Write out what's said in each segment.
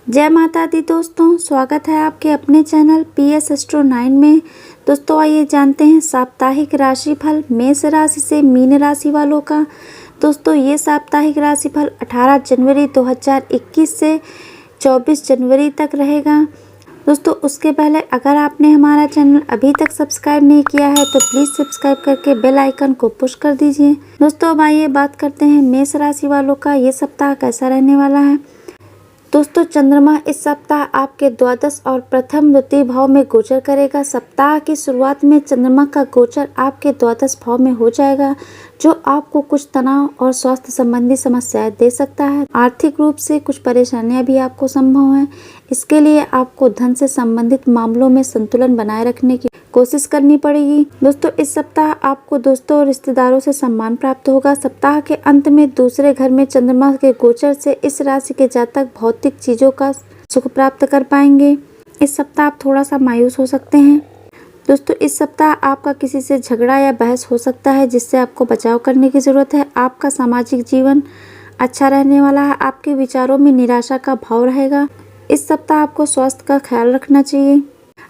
जय माता दी दोस्तों, स्वागत है आपके अपने चैनल PS एस्ट्रो 9 में। दोस्तों आइए जानते हैं साप्ताहिक राशिफल मेष राशि से मीन राशि वालों का। दोस्तों ये साप्ताहिक राशिफल 18 जनवरी 2021 से 24 जनवरी तक रहेगा। दोस्तों उसके पहले अगर आपने हमारा चैनल अभी तक सब्सक्राइब नहीं किया है तो प्लीज़ सब्सक्राइब करके बेल आइकन को पुश कर दीजिए। दोस्तों अब आइए बात करते हैं मेष राशि वालों का ये सप्ताह कैसा रहने वाला है। दोस्तों चंद्रमा इस सप्ताह आपके द्वादश और प्रथम द्वितीय भाव में गोचर करेगा। सप्ताह की शुरुआत में चंद्रमा का गोचर आपके द्वादश भाव में हो जाएगा, जो आपको कुछ तनाव और स्वास्थ्य संबंधी समस्याएं दे सकता है। आर्थिक रूप से कुछ परेशानियां भी आपको संभव हैं। इसके लिए आपको धन से संबंधित मामलों में संतुलन बनाए रखने की कोशिश करनी पड़ेगी। दोस्तों इस सप्ताह आपको दोस्तों और रिश्तेदारों से सम्मान प्राप्त होगा। सप्ताह के अंत में दूसरे घर में चंद्रमा के गोचर से इस राशि के जातक भौतिक चीजों का सुख प्राप्त कर पाएंगे। इस सप्ताह आप थोड़ा सा मायूस हो सकते हैं। दोस्तों इस सप्ताह आपका किसी से झगड़ा या बहस हो सकता है, जिससे आपको बचाव करने की जरूरत है। आपका सामाजिक जीवन अच्छा रहने वाला है। आपके विचारों में निराशा का भाव रहेगा। इस सप्ताह आपको स्वास्थ्य का ख्याल रखना चाहिए।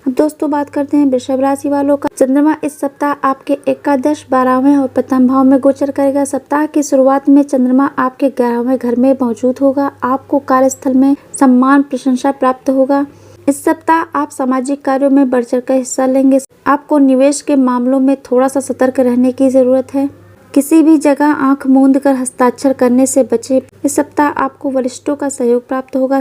अब दोस्तों बात करते हैं वृषभ राशि वालों का। चंद्रमा इस सप्ताह आपके एकादश, 12वें और प्रथम भाव में गोचर करेगा। सप्ताह की शुरुआत में चंद्रमा आपके 11वें घर में मौजूद होगा। आपको कार्यस्थल में सम्मान प्रशंसा प्राप्त होगा। इस सप्ताह आप सामाजिक कार्यों में बढ़ चढ़ कर हिस्सा लेंगे। आपको निवेश के मामलों में थोड़ा सा सतर्क रहने की जरूरत है। किसी भी जगह आंख मूंद कर हस्ताक्षर करने से बचे। इस सप्ताह आपको वरिष्ठों का सहयोग प्राप्त होगा।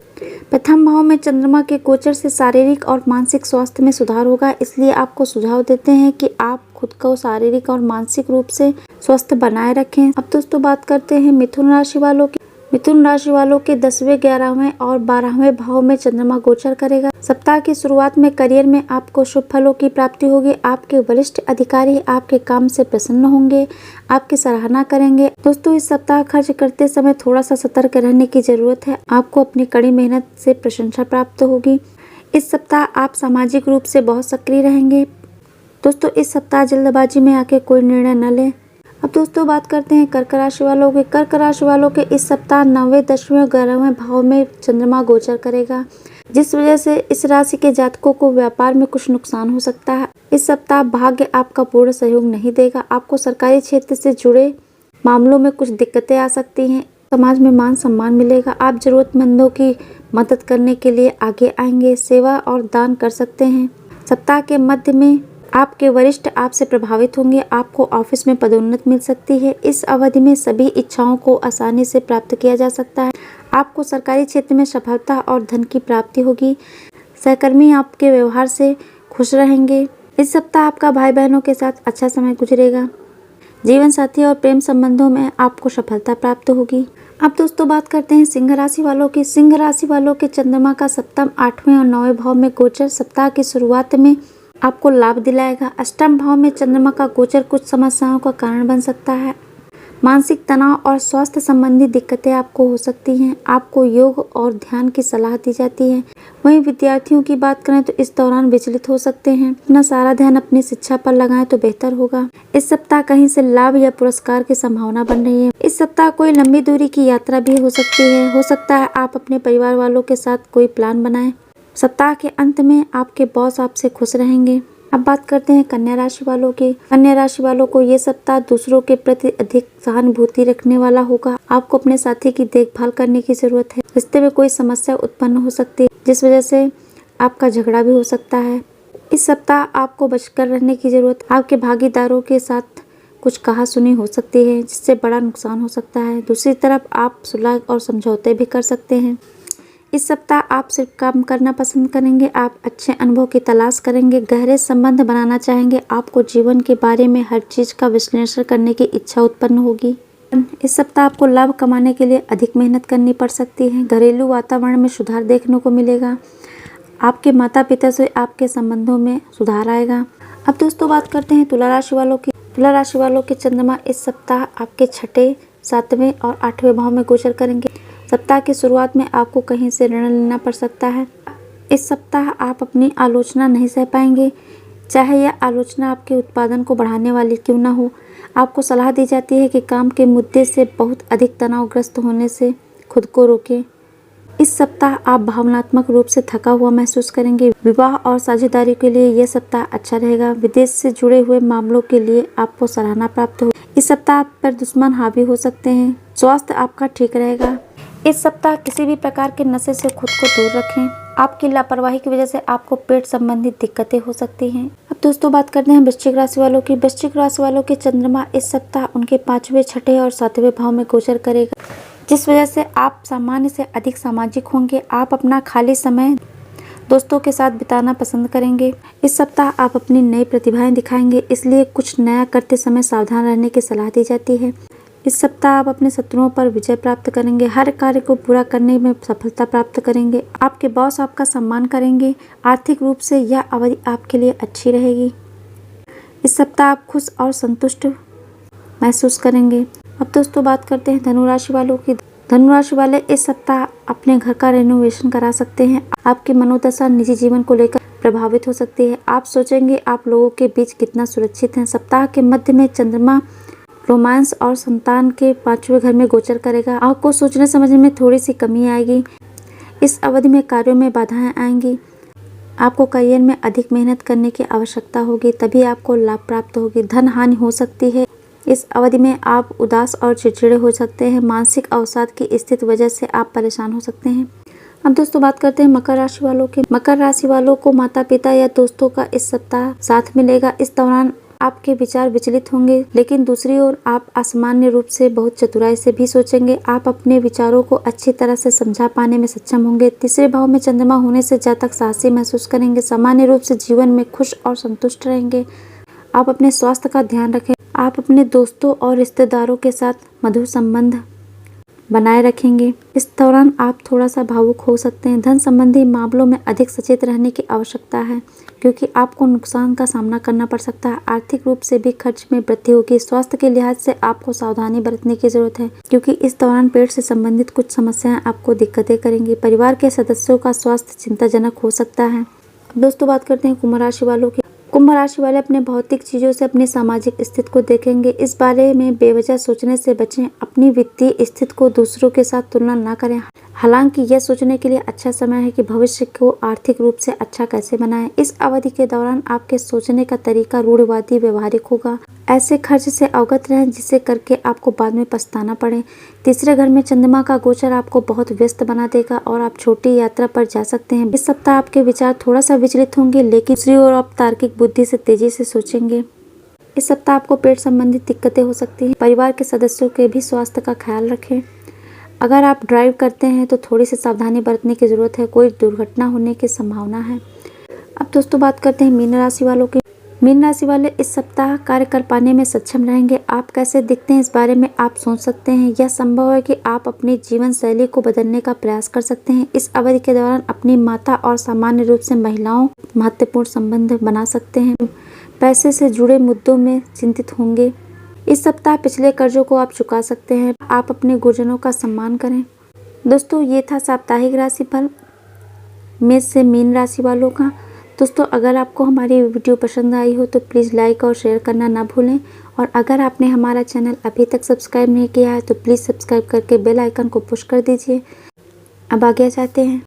प्रथम भाव में चंद्रमा के गोचर से शारीरिक और मानसिक स्वास्थ्य में सुधार होगा, इसलिए आपको सुझाव देते हैं कि आप खुद को शारीरिक और मानसिक रूप से स्वस्थ बनाए रखें। अब दोस्तों बात करते हैं मिथुन राशि वालों की। मिथुन राशि वालों के 10वें, 11वें और 12वें भाव में चंद्रमा गोचर करेगा। सप्ताह की शुरुआत में करियर में आपको शुभ फलों की प्राप्ति होगी। आपके वरिष्ठ अधिकारी आपके काम से प्रसन्न होंगे, आपकी सराहना करेंगे। दोस्तों इस सप्ताह खर्च करते समय थोड़ा सा सतर्क रहने की जरूरत है। आपको अपनी कड़ी मेहनत से प्रशंसा प्राप्त होगी। इस सप्ताह आप सामाजिक रूप से बहुत सक्रिय रहेंगे। दोस्तों इस सप्ताह जल्दबाजी में आके कोई निर्णय न लें। अब दोस्तों बात करते हैं कर्क राशि वालों के। कर्क राशि वालों के इस सप्ताह 9वें, 10वें और 11वें भाव में चंद्रमा गोचर करेगा, जिस वजह से इस राशि के जातकों को व्यापार में कुछ नुकसान हो सकता है। इस सप्ताह भाग्य आपका पूर्ण सहयोग नहीं देगा। आपको सरकारी क्षेत्र से जुड़े मामलों में कुछ दिक्कतें आ सकती हैं। समाज में मान सम्मान मिलेगा। आप जरूरतमंदों की मदद करने के लिए आगे आएंगे। सेवा और दान कर सकते हैं। सप्ताह के मध्य में आपके वरिष्ठ आपसे प्रभावित होंगे। आपको ऑफिस में पदोन्नति मिल सकती है। इस अवधि में सभी इच्छाओं को आसानी से प्राप्त किया जा सकता है। आपको सरकारी क्षेत्र में सफलता और धन की प्राप्ति होगी। सहकर्मी आपके व्यवहार से खुश रहेंगे। इस सप्ताह आपका भाई बहनों के साथ अच्छा समय गुजरेगा। जीवन साथी और प्रेम संबंधों में आपको सफलता प्राप्त होगी। अब दोस्तों बात करते हैं सिंह राशि वालों की। सिंह राशि वालों के चंद्रमा का सप्तम, 8वें और 9वें भाव में गोचर सप्ताह की शुरुआत में आपको लाभ दिलाएगा। अष्टम भाव में चंद्रमा का गोचर कुछ समस्याओं का कारण बन सकता है। मानसिक तनाव और स्वास्थ्य संबंधी दिक्कतें आपको हो सकती हैं। आपको योग और ध्यान की सलाह दी जाती है। वहीं विद्यार्थियों की बात करें तो इस दौरान विचलित हो सकते हैं। अपना सारा ध्यान अपनी शिक्षा पर लगाएं तो बेहतर होगा। इस सप्ताह कहीं से लाभ या पुरस्कार की संभावना बन रही है। इस सप्ताह कोई लंबी दूरी की यात्रा भी हो सकती है। हो सकता है आप अपने परिवार वालों के साथ कोई प्लान बनाएं। सप्ताह के अंत में आपके बॉस आपसे खुश रहेंगे। अब बात करते हैं कन्या राशि वालों की। कन्या राशि वालों को ये सप्ताह दूसरों के प्रति अधिक सहानुभूति रखने वाला होगा। आपको अपने साथी की देखभाल करने की जरूरत है। रिश्ते में कोई समस्या उत्पन्न हो सकती है, जिस वजह से आपका झगड़ा भी हो सकता है। इस सप्ताह आपको बचकर रहने की जरूरत है। आपके भागीदारों के साथ कुछ कहासुनी हो सकती है, जिससे बड़ा नुकसान हो सकता है। दूसरी तरफ आप सुलह और समझौते भी कर सकते हैं। इस सप्ताह आप सिर्फ काम करना पसंद करेंगे। आप अच्छे अनुभव की तलाश करेंगे, गहरे संबंध बनाना चाहेंगे। आपको जीवन के बारे में हर चीज का विश्लेषण करने की इच्छा उत्पन्न होगी। इस सप्ताह आपको लाभ कमाने के लिए अधिक मेहनत करनी पड़ सकती है। घरेलू वातावरण में सुधार देखने को मिलेगा। आपके माता पिता से आपके संबंधों में सुधार आएगा। अब दोस्तों बात करते हैं तुला राशि वालों की। तुला राशि वालों के चंद्रमा इस सप्ताह आपके 6ठे, 7वें और 8वें भाव में गोचर करेंगे। सप्ताह की शुरुआत में आपको कहीं से ऋण लेना पड़ सकता है। इस सप्ताह आप अपनी आलोचना नहीं सह पाएंगे, चाहे यह आलोचना आपके उत्पादन को बढ़ाने वाली क्यों न हो। आपको सलाह दी जाती है कि काम के मुद्दे से बहुत अधिक तनावग्रस्त होने से खुद को रोकें। इस सप्ताह आप भावनात्मक रूप से थका हुआ महसूस करेंगे। विवाह और साझेदारी के लिए यह सप्ताह अच्छा रहेगा। विदेश से जुड़े हुए मामलों के लिए आपको सराहना प्राप्त हो। इस सप्ताह आप पर दुश्मन हावी हो सकते हैं। स्वास्थ्य आपका ठीक रहेगा। इस सप्ताह किसी भी प्रकार के नशे से खुद को दूर रखें। आपकी लापरवाही की वजह से आपको पेट संबंधित दिक्कतें हो सकती हैं। अब दोस्तों बात करते हैं वृश्चिक राशि वालों की। वृश्चिक राशि वालों के चंद्रमा इस सप्ताह उनके 5वें, 6ठे और 7वें भाव में गोचर करेगा, जिस वजह से आप सामान्य से अधिक सामाजिक होंगे। आप अपना खाली समय दोस्तों के साथ बिताना पसंद करेंगे। इस सप्ताह आप अपनी नई प्रतिभाएं दिखाएंगे, इसलिए कुछ नया करते समय सावधान रहने की सलाह दी जाती है। इस सप्ताह आप अपने शत्रुओं पर विजय प्राप्त करेंगे। हर कार्य को पूरा करने में सफलता प्राप्त करेंगे। आपके बॉस आपका सम्मान करेंगे। आर्थिक रूप से यह अवधि आपके लिए अच्छी रहेगी। इस सप्ताह आप खुश और संतुष्ट महसूस करेंगे। अब दोस्तों बात करते हैं धनु राशि वालों की। धनु राशि वाले इस सप्ताह अपने घर का रेनोवेशन करा सकते हैं। आपकी मनोदशा निजी जीवन को लेकर प्रभावित हो सकती है। आप सोचेंगे आप लोगों के बीच कितना सुरक्षित हैं। सप्ताह के मध्य में चंद्रमा रोमांस और संतान के 5वें घर में गोचर करेगा। आपको सोचने समझने में थोड़ी सी कमी आएगी। इस अवधि में कार्यों में बाधाएं आएंगी। आपको करियर में अधिक मेहनत करने की आवश्यकता होगी, तभी आपको लाभ प्राप्त होगी। धन हानि हो सकती है। इस अवधि में आप उदास और चिड़चिड़े हो सकते हैं। मानसिक अवसाद की स्थिति वजह से आप परेशान हो सकते हैं। अब दोस्तों बात करते हैं मकर राशि वालों की। मकर राशि वालों को माता पिता या दोस्तों का इस सप्ताह साथ मिलेगा। इस दौरान आपके विचार विचलित होंगे, लेकिन दूसरी ओर आप असामान्य रूप से बहुत चतुराई से भी सोचेंगे। आप अपने विचारों को अच्छी तरह से समझा पाने में सक्षम होंगे। तीसरे भाव में चंद्रमा होने से जातक साहसी महसूस करेंगे। सामान्य रूप से जीवन में खुश और संतुष्ट रहेंगे। आप अपने स्वास्थ्य का ध्यान रखें। आप अपने दोस्तों और रिश्तेदारों के साथ मधुर संबंध बनाए रखेंगे। इस दौरान आप थोड़ा सा भावुक हो सकते हैं। धन संबंधी मामलों में अधिक सचेत रहने की आवश्यकता है, क्योंकि आपको नुकसान का सामना करना पड़ सकता है। आर्थिक रूप से भी खर्च में वृद्धि होगी। स्वास्थ्य के लिहाज से आपको सावधानी बरतने की जरूरत है, क्योंकि इस दौरान पेट से संबंधित कुछ समस्याएं आपको दिक्कतें करेंगी। परिवार के सदस्यों का स्वास्थ्य चिंताजनक हो सकता है। दोस्तों बात करते हैं कुंभ राशि वालों की। कुंभ राशि वाले अपने भौतिक चीजों से अपनी सामाजिक स्थिति को देखेंगे। इस बारे में बेवजह सोचने से बचें। अपनी वित्तीय स्थिति को दूसरों के साथ तुलना न करें। हालांकि यह सोचने के लिए अच्छा समय है कि भविष्य को आर्थिक रूप से अच्छा कैसे बनाएं। इस अवधि के दौरान आपके सोचने का तरीका रूढ़िवादी व्यवहारिक होगा। ऐसे खर्च से अवगत रहें जिसे करके आपको बाद में पछताना पड़े। तीसरे घर में चंद्रमा का गोचर आपको बहुत व्यस्त बना देगा और आप छोटी यात्रा पर जा सकते हैं। इस सप्ताह आपके विचार थोड़ा सा विचलित होंगे, लेकिन दूसरी ओर आप तार्किक बुद्धि से तेजी से सोचेंगे। इस सप्ताह आपको पेट संबंधित दिक्कतें हो सकती हैं। परिवार के सदस्यों के भी स्वास्थ्य का ख्याल रखें। अगर आप ड्राइव करते हैं तो थोड़ी सी सावधानी बरतने की जरूरत है। कोई दुर्घटना होने की संभावना है। अब दोस्तों बात करते हैं मीन राशि वालों की। मीन राशि वाले इस सप्ताह कार्य कर पाने में सक्षम रहेंगे। आप कैसे दिखते हैं इस बारे में आप सोच सकते हैं। यह संभव है कि आप अपनी जीवन शैली को बदलने का प्रयास कर सकते हैं। इस अवधि के दौरान अपनी माता और सामान्य रूप से महिलाओं महत्वपूर्ण संबंध बना सकते हैं। पैसे से जुड़े मुद्दों में चिंतित होंगे। इस सप्ताह पिछले कर्जों को आप चुका सकते हैं। आप अपने गुरुजनों का सम्मान करें। दोस्तों ये था साप्ताहिक राशिफल मेष से मीन राशि वालों का। दोस्तों अगर आपको हमारी वीडियो पसंद आई हो तो प्लीज़ लाइक और शेयर करना ना भूलें, और अगर आपने हमारा चैनल अभी तक सब्सक्राइब नहीं किया है तो प्लीज़ सब्सक्राइब करके बेल आइकन को पुश कर दीजिए। अब आगे जाते हैं।